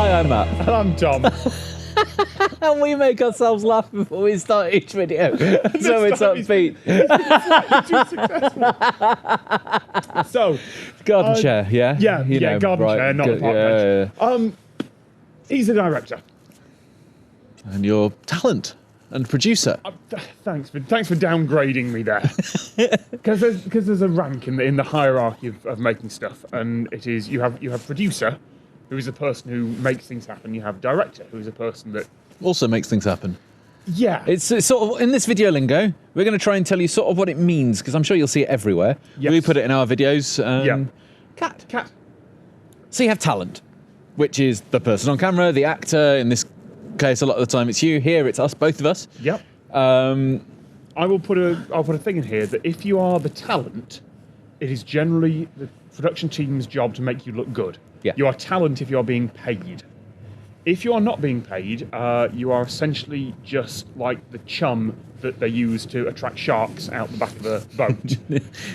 Hi, I'm Matt. And I'm Tom. And we make ourselves laugh before we start each video. So it's upbeat. Too successful. So, Garden chair, yeah? Yeah, garden chair, not a park bench. Yeah. He's the director. And your talent and producer. Thanks for downgrading me there. Because there's a rank in the hierarchy of making stuff, and it is you have producer, who is a person who makes things happen. You have director, who is a person that Also makes things happen. yeah. It's sort of, in this video lingo, we're going to try and tell you sort of what it means, because I'm sure you'll see it everywhere. Yes. We put it in our videos. Yeah. Cat. So you have talent, which is the person on camera, the actor. In this case, a lot of the time it's you. Here it's us, both of us. Yep. I'll put a thing in here that if you are the talent, it is generally the production team's job to make you look good. Yeah. You are talent if you are being paid. If you are not being paid, you are essentially just like the chum that they use to attract sharks out the back of a boat.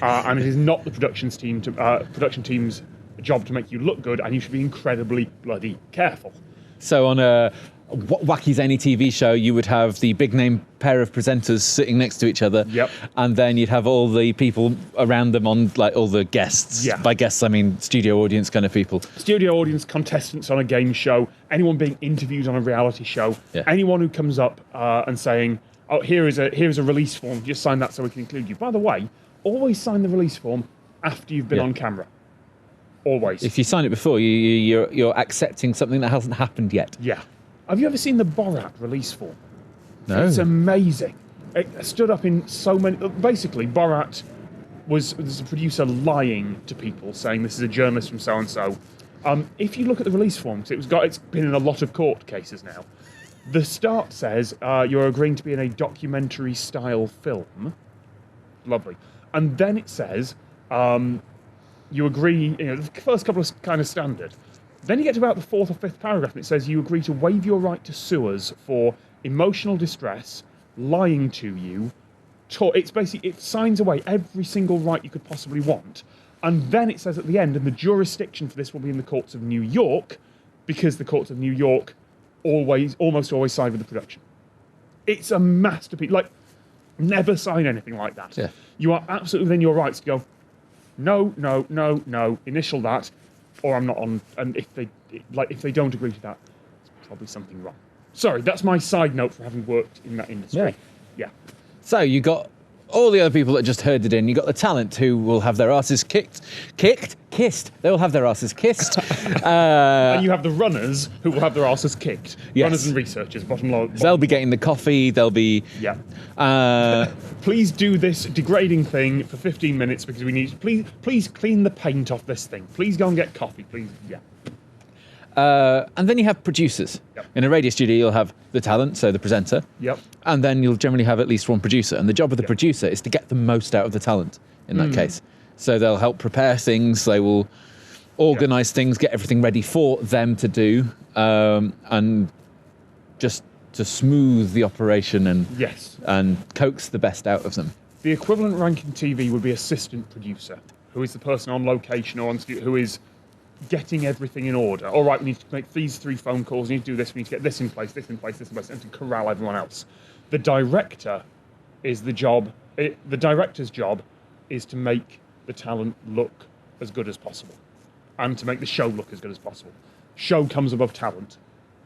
And it is not the production team's job to make you look good, and you should be incredibly bloody careful. So on a wacky zany TV show, you would have the big name pair of presenters sitting next to each other. Yep. And then you'd have all the people around them on, like, all the guests. Yeah. By guests, I mean studio audience kind of people. Studio audience, contestants on a game show, anyone being interviewed on a reality show, Yeah. anyone who comes up and saying, "Oh, here is a release form. Just sign that so we can include you." By the way, always sign the release form after you've been Yeah. on camera. Always. If you sign it before, you're accepting something that hasn't happened yet. Yeah. Have you ever seen the Borat release form? No. It's amazing. It stood up in so many. Basically, Borat was a producer lying to people, saying this is a journalist from so and so. If you look at the release form, 'cause it's been in a lot of court cases now. The start says you're agreeing to be in a documentary style film. Lovely. And then it says you agree. The first couple of kind of standard. Then you get to about the fourth or fifth paragraph, and it says you agree to waive your right to sue us for emotional distress, lying to you. It's basically, it signs away every single right you could possibly want. And then it says at the end, and the jurisdiction for this will be in the courts of New York, because the courts of New York almost always side with the production. It's a masterpiece. Like, never sign anything like that. Yeah. You are absolutely within your rights to go, no, initial that, or I'm not on. And if they don't agree to that, it's probably something wrong. Sorry, that's my side note for having worked in that industry. Yeah. So you got all the other people that just herded in. You got the talent who will have their asses kissed. They will have their asses kissed. And you have the runners who will have their asses kicked. Yes. Runners and researchers, bottom line. They'll be getting the coffee. They'll be. Yeah. Please do this degrading thing for 15 minutes because we need. Please clean the paint off this thing. Please go and get coffee. Please. Yeah. And then you have producers. Yep. In a radio studio, you'll have the talent, so the presenter. Yep. And then you'll generally have at least one producer. And the job of the Yep. producer is to get the most out of the talent in that case. So they'll help prepare things, they will organise things, get everything ready for them to do, and just to smooth the operation and coax the best out of them. The equivalent rank in TV would be assistant producer, who is the person on location or on studio who is getting everything in order. All right, we need to make these 3 phone calls, we need to do this, we need to get this in place, and to corral everyone else. The director is the director's job is to make the talent look as good as possible and to make the show look as good as possible. Show comes above talent,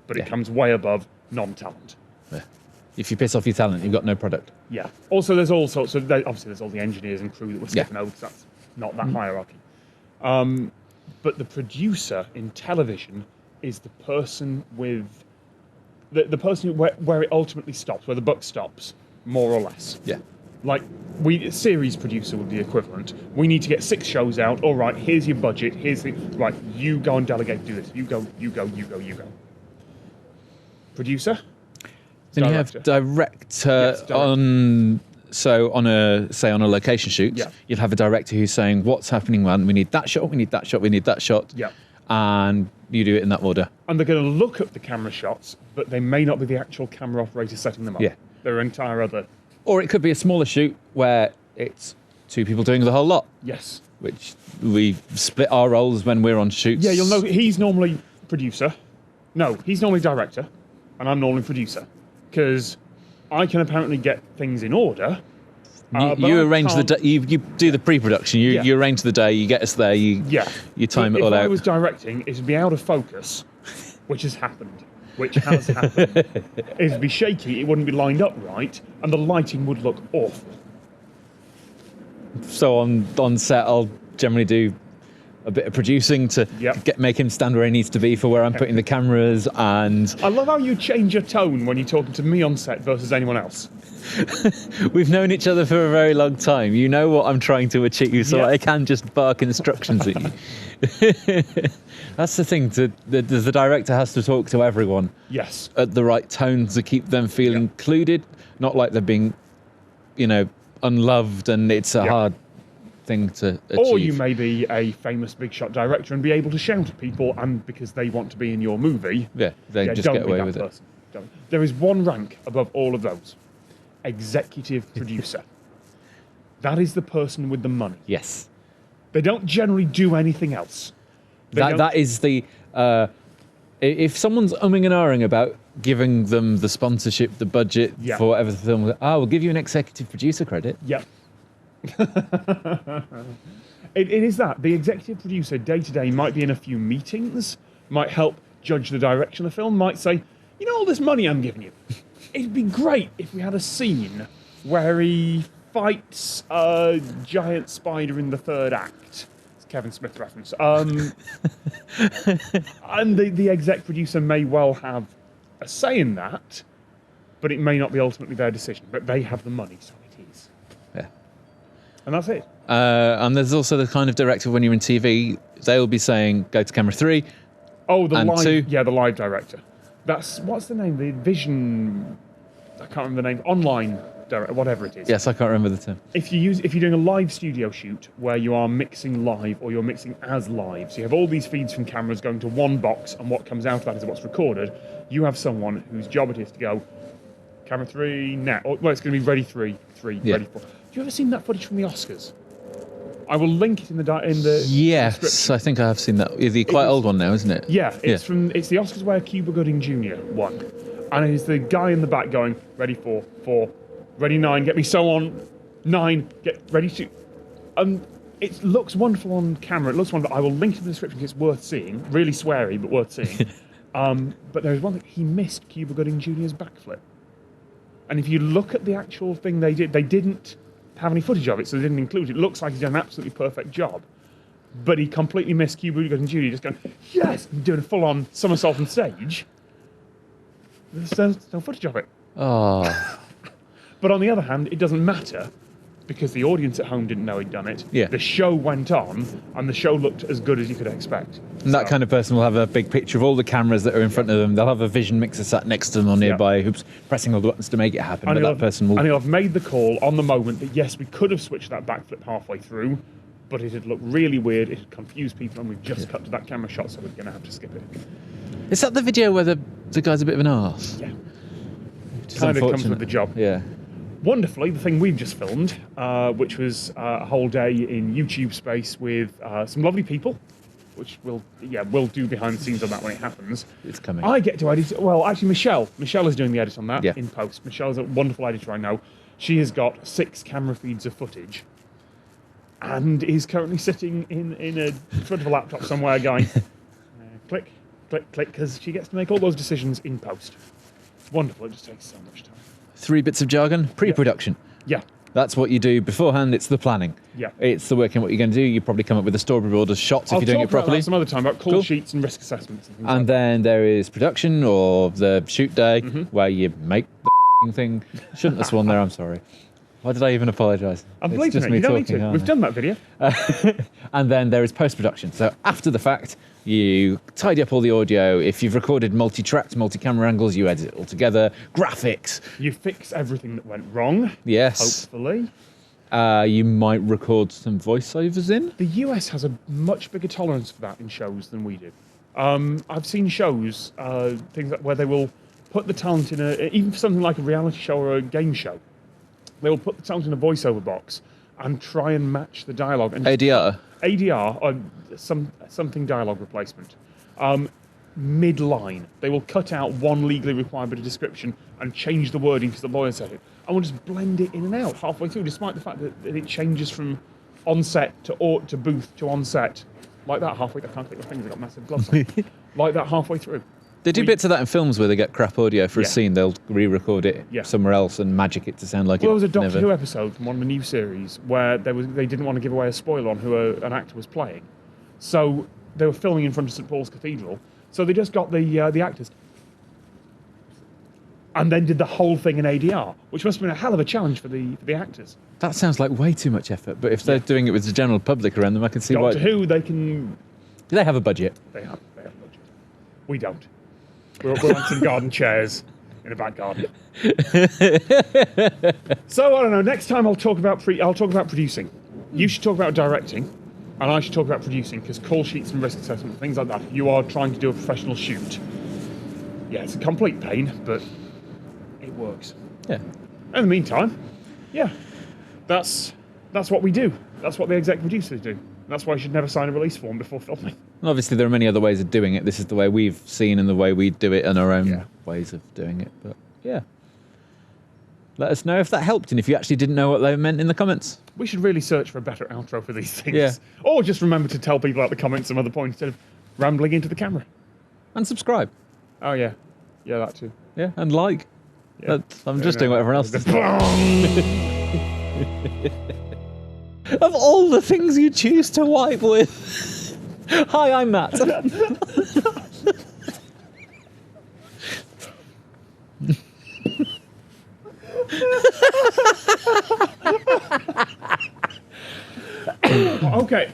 but it comes way above non-talent. Yeah. If you piss off your talent, you've got no product. Yeah. Also, there's all sorts of... Obviously, there's all the engineers and crew that we're skipping over because that's not that hierarchy. But the producer in television is the person with... The person where it ultimately stops, where the buck stops, more or less. Yeah. Like, series producer would be equivalent. We need to get 6 shows out. All right, here's your budget. Here's the... Right, you go and delegate, do this. You go. Producer? Then you have director on a location shoot. Yeah. You'll have a director who's saying what's happening, man. We need that shot. We need that shot. We need that shot. Yeah. And you do it in that order. And they're going to look at the camera shots, but they may not be the actual camera operator setting them up. Yeah. They're entire other. Or it could be a smaller shoot where it's 2 people doing the whole lot. Yes. Which we split our roles when we're on shoots. Yeah, you'll know he's normally producer. No, he's normally director, and I'm normally producer, because I can apparently get things in order. But You I arrange the can't- day. You do the pre-production. Yeah. You arrange the day. You get us there. You time it all If I out. was directing, it would be out of focus, which has happened. It'd be shaky. It wouldn't be lined up right, and the lighting would look awful. So on set, I'll generally do a bit of producing to make him stand where he needs to be for where I'm putting the cameras. And I love how you change your tone when you're talking to me on set versus anyone else. we've known each other for a very long time. You know what I'm trying to achieve, so I can just bark instructions at you. That's the thing. The director has to talk to everyone. Yes. At the right tone to keep them feeling included, not like they're being, unloved, and it's a hard thing to achieve. Or you may be a famous big shot director and be able to shout at people, and because they want to be in your movie, they just don't get be away that with person. Don't. There is one rank above all of those: executive producer. That is the person with the money. Yes. They don't generally do anything else. That is the. If someone's umming and ahhing about giving them the sponsorship, the budget for whatever the film, we'll give you an executive producer credit. Yep. It is that. The executive producer day to day might be in a few meetings, might help judge the direction of the film, might say, all this money I'm giving you, it'd be great if we had a scene where he fights a giant spider in the third act. It's a Kevin Smith reference. And the exec producer may well have a say in that, but it may not be ultimately their decision. But they have the money, so it is. Yeah. And that's it. And there's also the kind of director when you're in TV, they'll be saying, go to camera 3. Oh, the and live, 2. Yeah, the live director. What's the name? The Vision. I can't remember the name. Online director, whatever it is. Yes, I can't remember the term. If you're doing a live studio shoot where you are mixing live or you're mixing as live, so you have all these feeds from cameras going to one box, and what comes out of that is what's recorded. You have someone whose job it is to go, camera 3 now. Well, it's going to be ready 3, ready 4. Have you ever seen that footage from the Oscars? I will link it in the Yes, I think I have seen that. The quite old one now, isn't it? Yeah, it's the Oscars where Cuba Gooding Jr. won, and it's the guy in the back going, ready 4, ready 9, get me so on 9, get ready to. It looks wonderful on camera. It looks wonderful. I will link it in the description. It's worth seeing. Really sweary, but worth seeing. But there's one thing: he missed Cuba Gooding Jr.'s backflip. And if you look at the actual thing they didn't have any footage of it, so they didn't include it. It looks like he's done an absolutely perfect job. But he completely missed Cuba Gooding Jr. just going, yes, and doing a full-on somersault on stage. There's no footage of it. Oh. But on the other hand, it doesn't matter, because the audience at home didn't know he'd done it. Yeah. The show went on, and the show looked as good as you could expect. And that kind of person will have a big picture of all the cameras that are in front of them. They'll have a vision mixer sat next to them or nearby, who's pressing all the buttons to make it happen. And but that person will. And he'll have made the call on the moment that, yes, we could have switched that backflip halfway through, but it had looked really weird, it had confused people, and we've just cut to that camera shot, so we're going to have to skip it. Is that the video where the guy's a bit of an arse? Yeah. Kind of comes with the job. Yeah. Wonderfully, the thing we've just filmed, which was a whole day in YouTube space with some lovely people, which we'll do behind the scenes on that when it happens. It's coming. I get to edit. Well, actually, Michelle is doing the edit on that in post. Michelle's a wonderful editor I know. She has got 6 camera feeds of footage, and is currently sitting in front of a laptop somewhere going, click, click, click, because she gets to make all those decisions in post. It's wonderful. It just takes so much time. 3 bits of jargon. Pre-production. Yeah. That's what you do beforehand. It's the planning. Yeah. It's the working what you're going to do. You probably come up with a storyboard of shots if you're doing it properly. I'll talk about that some other time, about call sheets and risk assessments and things and like then there is production, or the shoot day, where you make the thing. Shouldn't have sworn there, I'm sorry. Why did I even apologise? I'm bleeping it. You don't need to. We've done that video. And then there is post-production. So after the fact, you tidy up all the audio. If you've recorded multi-tracked, multi-camera angles, you edit it all together. Graphics. You fix everything that went wrong. Yes. Hopefully. You might record some voiceovers in. The US has a much bigger tolerance for that in shows than we do. I've seen shows, things where they will put the talent in even for something like a reality show or a game show, they will put the talent in a voiceover box and try and match the dialogue. And ADR? ADR, or something dialogue replacement. mid-line. They will cut out one legally required bit of description and change the wording because the lawyer said it, and will just blend it in and out halfway through, despite the fact that it changes from on-set to booth to on-set. Like that halfway. I can't click my fingers, I've got massive gloves on. Like that halfway through. They do bits of that in films where they get crap audio for a Yeah. scene. They'll re-record it somewhere else and magic it to sound like Well, it there was a Doctor never... Who episode from one of the new series where they didn't want to give away a spoiler on who an actor was playing. So they were filming in front of St Paul's Cathedral. So they just got the actors and then did the whole thing in ADR, which must have been a hell of a challenge for the actors. That sounds like way too much effort, but if they're doing it with the general public around them, I can see why... Doctor Who, they can... Do they have a budget? They have a budget. We don't. We're on some garden chairs in a back garden. So, I don't know, next time I'll talk about producing. You should talk about directing, and I should talk about producing, because call sheets and risk assessment, things like that, you are trying to do a professional shoot. Yeah, it's a complete pain, but it works. Yeah. In the meantime, yeah, that's what we do. That's what the exec producers do. That's why you should never sign a release form before filming. And obviously, there are many other ways of doing it. This is the way we've seen and the way we do it and our own Yeah. ways of doing it. But yeah. Let us know if that helped and if you actually didn't know what they meant in the comments. We should really search for a better outro for these things. Yeah. Or just remember to tell people at the comments some other point instead of rambling into the camera. And subscribe. Oh, yeah. Yeah, that too. Yeah, and like. Yeah. I'm just doing what everyone else does. Of all the things you choose to wipe with. Hi, I'm Matt. Okay.